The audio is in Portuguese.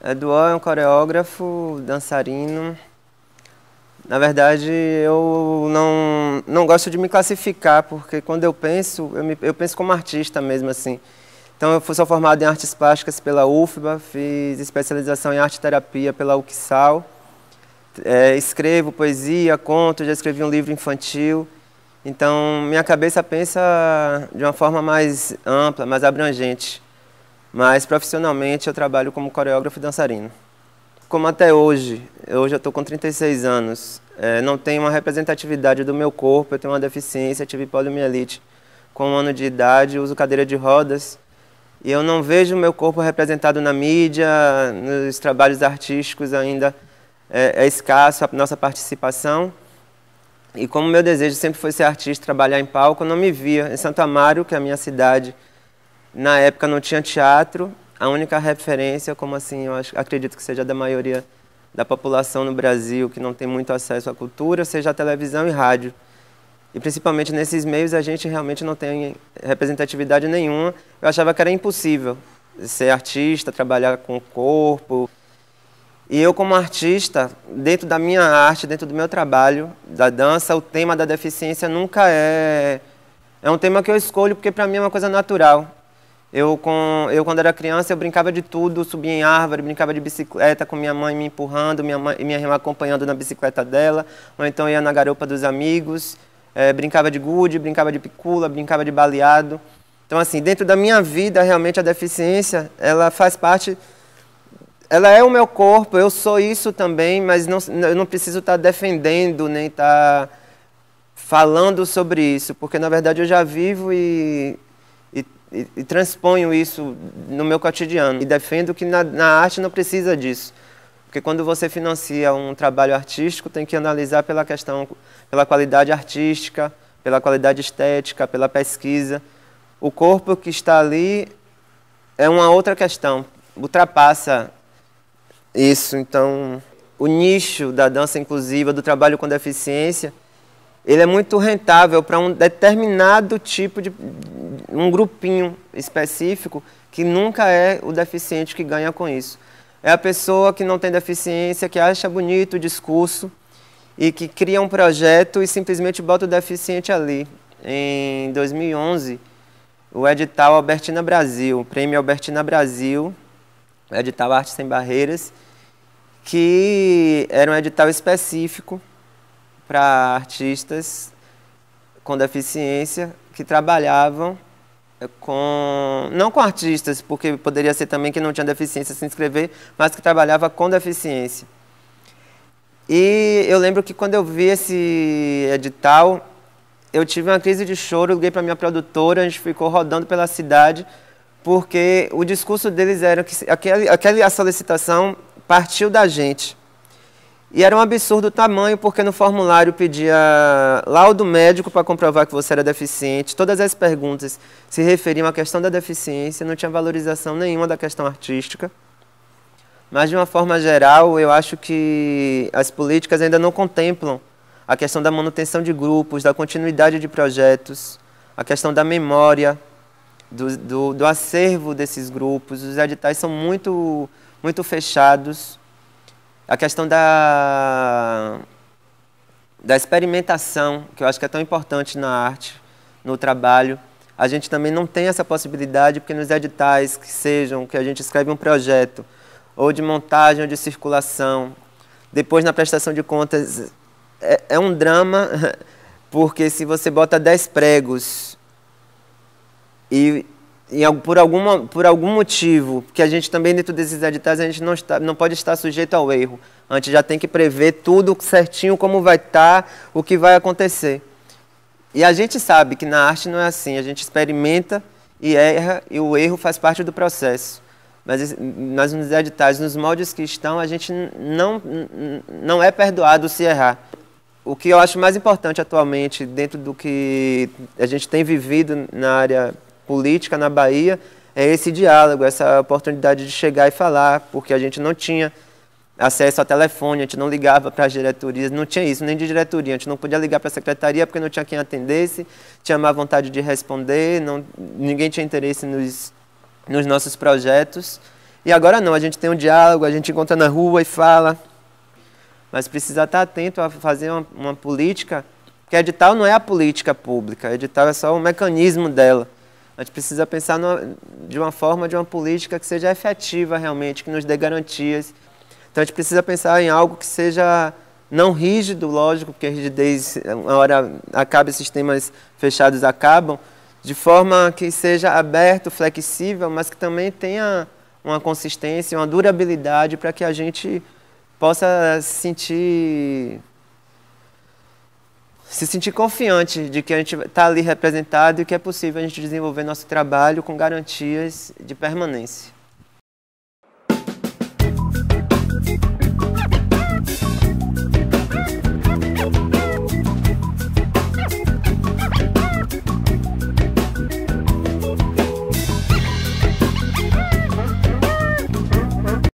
Eduardo é um coreógrafo, dançarino. Na verdade, eu não gosto de me classificar, porque quando eu penso, eu penso como artista mesmo, assim. Então, sou formado em artes plásticas pela UFBA, fiz especialização em arte-terapia pela UXAL, escrevo poesia, conto, já escrevi um livro infantil. Então, minha cabeça pensa de uma forma mais ampla, mais abrangente. Mas, profissionalmente, eu trabalho como coreógrafo e dançarino. Como até hoje eu estou com 36 anos, não tenho uma representatividade do meu corpo, eu tenho uma deficiência, tive poliomielite com 1 ano de idade, uso cadeira de rodas, e eu não vejo o meu corpo representado na mídia, nos trabalhos artísticos ainda é escasso a nossa participação. E como meu desejo sempre foi ser artista, trabalhar em palco, eu não me via. Em Santo Amaro, que é a minha cidade, na época não tinha teatro. A única referência, como assim, acredito que seja da maioria da população no Brasil, que não tem muito acesso à cultura, seja a televisão e rádio. E principalmente nesses meios a gente realmente não tem representatividade nenhuma. Eu achava que era impossível ser artista, trabalhar com o corpo. E eu, como artista, dentro da minha arte, dentro do meu trabalho, da dança, o tema da deficiência nunca é um tema que eu escolho, porque para mim é uma coisa natural. Quando era criança, eu brincava de tudo, subia em árvore, brincava de bicicleta com minha mãe me empurrando, minha irmã acompanhando na bicicleta dela, ou então ia na garupa dos amigos, brincava de gude, brincava de picula, brincava de baleado. Então, assim, dentro da minha vida, realmente a deficiência, ela faz parte, ela é o meu corpo, eu sou isso também, mas eu não preciso estar defendendo, nem estar falando sobre isso, porque na verdade eu já vivo e transponho isso no meu cotidiano. E defendo que na arte não precisa disso. Porque quando você financia um trabalho artístico, tem que analisar pela qualidade artística, pela qualidade estética, pela pesquisa. O corpo que está ali é uma outra questão, ultrapassa isso. Então, o nicho da dança inclusiva, do trabalho com deficiência, ele é muito rentável para um determinado tipo de um grupinho específico que nunca é o deficiente que ganha com isso. É a pessoa que não tem deficiência, que acha bonito o discurso e que cria um projeto e simplesmente bota o deficiente ali. Em 2011, o edital Albertina Brasil, o prêmio Albertina Brasil, o edital Arte Sem Barreiras, que era um edital específico para artistas com deficiência que trabalhavam não com artistas, porque poderia ser também que não tinha deficiência se inscrever, mas que trabalhava com deficiência. E eu lembro que quando eu vi esse edital, eu tive uma crise de choro, liguei para minha produtora, a gente ficou rodando pela cidade, porque o discurso deles era que aquela solicitação partiu da gente. E era um absurdo o tamanho, porque no formulário pedia laudo médico para comprovar que você era deficiente. Todas as perguntas se referiam à questão da deficiência, não tinha valorização nenhuma da questão artística. Mas, de uma forma geral, eu acho que as políticas ainda não contemplam a questão da manutenção de grupos, da continuidade de projetos, a questão da memória, do acervo desses grupos. Os editais são muito fechados. A questão da experimentação, que eu acho que é tão importante na arte, no trabalho. A gente também não tem essa possibilidade, porque nos editais que a gente escreve um projeto, ou de montagem ou de circulação, depois na prestação de contas, é um drama, porque se você bota 10 pregos e por algum motivo, porque a gente também dentro desses editais a gente não pode estar sujeito ao erro. A gente já tem que prever tudo certinho, como vai estar, o que vai acontecer. E a gente sabe que na arte não é assim, a gente experimenta e erra, e o erro faz parte do processo. Mas nos editais, nos moldes que estão, a gente não é perdoado se errar. O que eu acho mais importante atualmente, dentro do que a gente tem vivido na área política na Bahia, é esse diálogo, essa oportunidade de chegar e falar, porque a gente não tinha acesso a telefone, a gente não ligava para as diretorias, não tinha isso, nem de diretoria, a gente não podia ligar para a secretaria porque não tinha quem atendesse, tinha má vontade de responder, ninguém tinha interesse nos nossos projetos. E agora não, a gente tem um diálogo, a gente encontra na rua e fala, mas precisa estar atento a fazer uma política, porque edital não é a política pública, edital é só um mecanismo dela. A gente precisa pensar de uma forma, de uma política que seja efetiva realmente, que nos dê garantias. Então a gente precisa pensar em algo que seja não rígido, lógico, porque a rigidez, uma hora acaba, esses sistemas fechados acabam, de forma que seja aberto, flexível, mas que também tenha uma consistência, uma durabilidade para que a gente possa se sentir confiante de que a gente está ali representado e que é possível a gente desenvolver nosso trabalho com garantias de permanência.